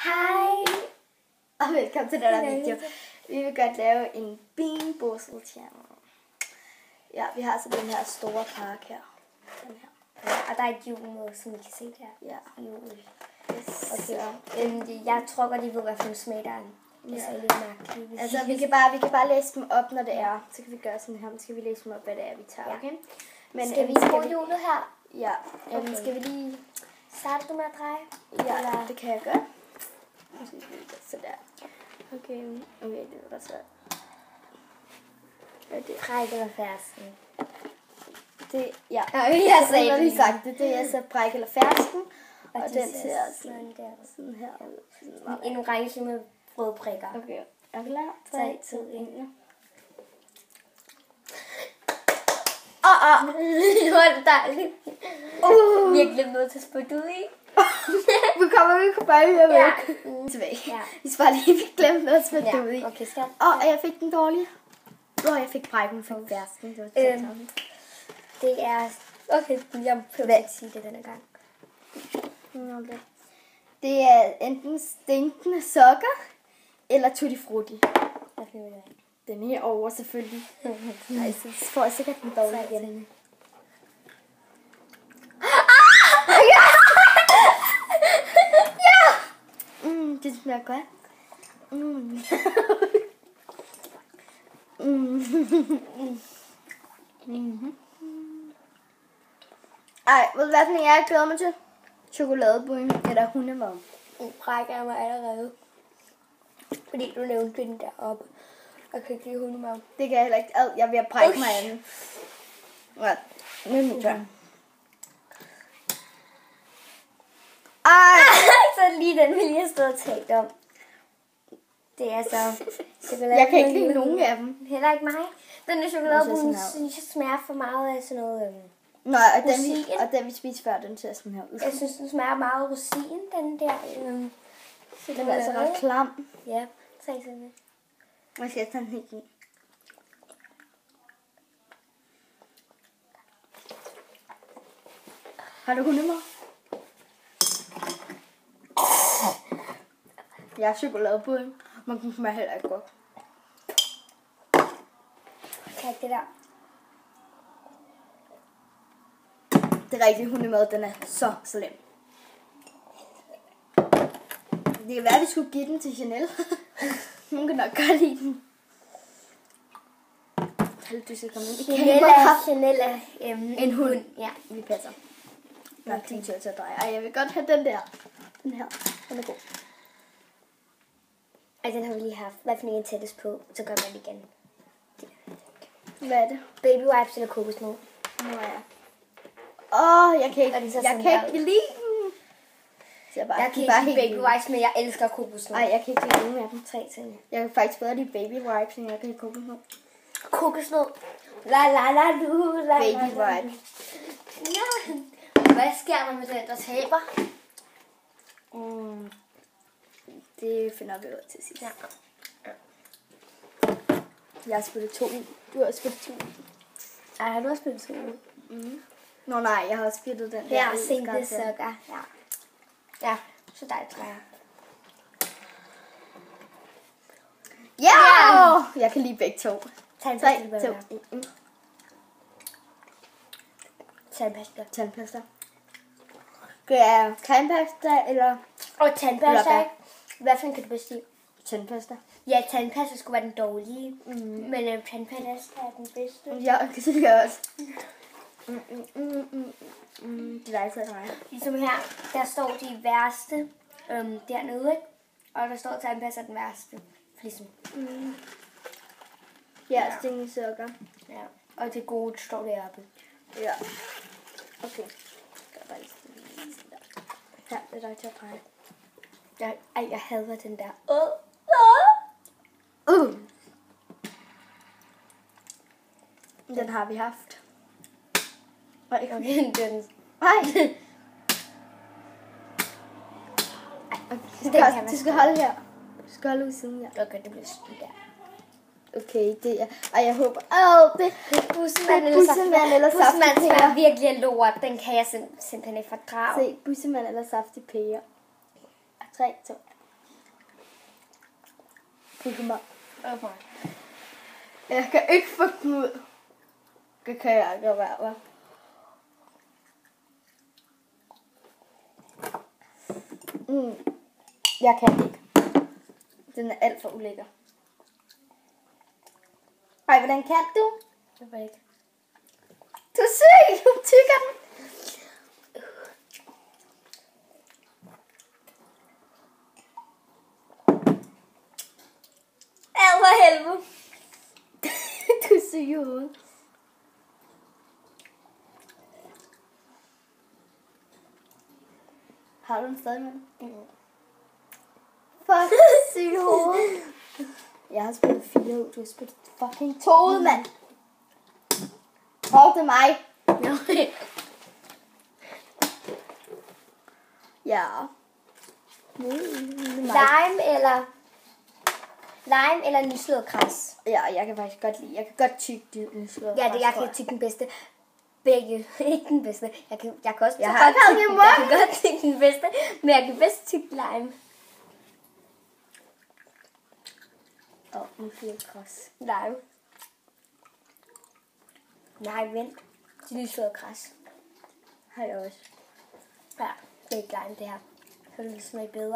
Hej! Og velkommen til den her video. Vi vil godt lave en Bean Boozled channel. Ja, vi har så den her store pakke her. Den her. Ja, og der er et hjul med, som I kan se der. Ja. Hjul. Yes. Okay. Jeg tror godt, I ved, hvad for en smag der er. Det er lidt mærkeligt. Altså, vi kan bare læse dem op, når det er. Så kan vi gøre sådan her. Så skal vi læse dem op, hvad det er, vi tager. Okay? Men skal vi bruge hjulet her? Ja. Okay. Skal vi lige... Starter du med at dreje? Ja, eller? det kan jeg gøre. Nu skal vi lige gøre sådan der. Okay, det var så... Hvad er det? Bræk eller fersken? Det, ja. Jeg sagde det lige sagt det. Det er så bræk eller fersken. Og den ser sådan der. Sådan her ud. En orange med røde prikker. Okay, er vi klar? 3, 2, 1. Det var dejligt. Virkelig noget til at spytte ud i. Nu kommer vi bare lige Ja. tilbage. Ja. Vi skal bare lige glemme noget at spytte ud i. Okay, skal Jeg fik den dårlige. Jeg fik brækken for fersken. det er... Okay, jeg prøver at sige det denne gang. Okay. Det er enten stinkende sokker eller tutti frutti. Jeg finder det af. Den her over selvfølgelig. Nej, så får jeg sikkert den dårlige igen. Det smager godt. Ej, ved du hvad for en jeg glæder mig til? Chokoladebøgen eller hundemad. Brækker jeg mig allerede. Fordi du nævnte den deroppe. Og kan ikke lide hundemad. Det kan jeg heller ikke. Jeg vil brække mig af den. Ja, nu er min tur. Ej! Så lige den vil jeg stå og tale om. Det er så chokolade. Jeg kan ikke lide nogen af dem. Heller ikke mig. Den der chokoladebund, sådan her. synes jeg smager for meget af sådan noget... Nej, Rosin. den vi spiste før, den ser sådan her ud. Jeg synes, den smager meget af rosin, den der... Den er altså ret klam. Ja, tag sådan det. Man skal tage den helt i. Har du hundemad? Jeg har chokoladebund. Man kan smage heller ikke godt. Tag det der. Det er rigtig hundemad, den er så slem. Det kan være, at vi skulle give den til Chanel. Hun kan nok godt lide den. Du skal komme ind. Chanel er En hund. Ja. Vi passer. Nå, din tur til at dreje. Ej, jeg vil godt have den der. Den her. Den er god. Ej, den har vi lige haft. Hvad for en tættest på? Så gør man det igen. Hvad er det? Baby wipes eller kokosnød? Nu er jeg. Jeg kan ikke, Og det ser jeg sådan kan her ikke ud. lide den. Jeg kan ikke lide baby wipes, men jeg elsker kokosnød. Nej, jeg kan ikke lide nogen af dem. 3 ting. Jeg kan faktisk bedre lide baby wipes, end jeg kan lide kokosnød. Kokosnød. La la la lu la. Baby wipes. Ja. Hvad sker der med den, der taber? Det finder vi ud til sidst. Ja. Jeg har spillet 2 ud. Du har også spillet 2 ud. Ej, har du også spillet 2 ud? Nå nej, jeg har også spillet den der. Ja, sænke sukker. Ja. Ja, så dig tror jeg. Ja! Jeg kan lide begge to. 3, 2, 1. Tandpasta. Tandpasta. Det er tandpasta eller Og tandpasta, Eller ikke? Hvad for en kan du bedst lide? tandpasta? Ja, tandpasta skulle være den dårlige. Men tandpasta er den bedste. Ja, det synes jeg også. Det er dig til at dreje. Ligesom her, der står de værste dernede, ikke? Og der står tandpasta den værste. Ligesom. Ja, stinkende sukker. Ja. Og det gode står deroppe. Ja. Okay. Gør bare lige sådan der. Her, det er dig til at dreje. Jeg hader den der. Den har vi haft. Okay, den. Nej. Du skal holde her. Du skal holde ud siden her. Okay, det bliver sådan der. Okay, det er... Ej, jeg håber... det Bussemand eller saftig smager pære. virkelig af lort. Den kan jeg simpelthen ikke fordrage. Se, bussemand eller saftig pære. 3, 2. Det kommer. Okay. Jeg kan ikke få den ud. Det kan jeg ikke være, hva'? Jeg kan ikke. Den er alt for ulækker. Ej, hvordan kan du? Jeg ved ikke. Du er syg, du tykker den. Ad for helvede. Du er syg i hovedet. Har du den stadig med? Fuck, syg i hovedet. Jeg har spillet 4 ud, du har spillet fucking 2 ud, mand. Prøv det mig. Ja. Lime eller nyslået kras? Ja, jeg kan faktisk godt lide. Jeg kan godt tygge det slået. Ja, jeg kan tygge den bedste. Begge. Ikke den bedste. Jeg kan også Jeg har godt ikke tygge, jeg kan godt tygge den bedste. Men jeg kan bedst tygge lime. Nyslået kras. Lime. Nej, vent. Det er nyslået kras. Har jeg også. Ja, det er ikke lime det her. Så det smager bedre.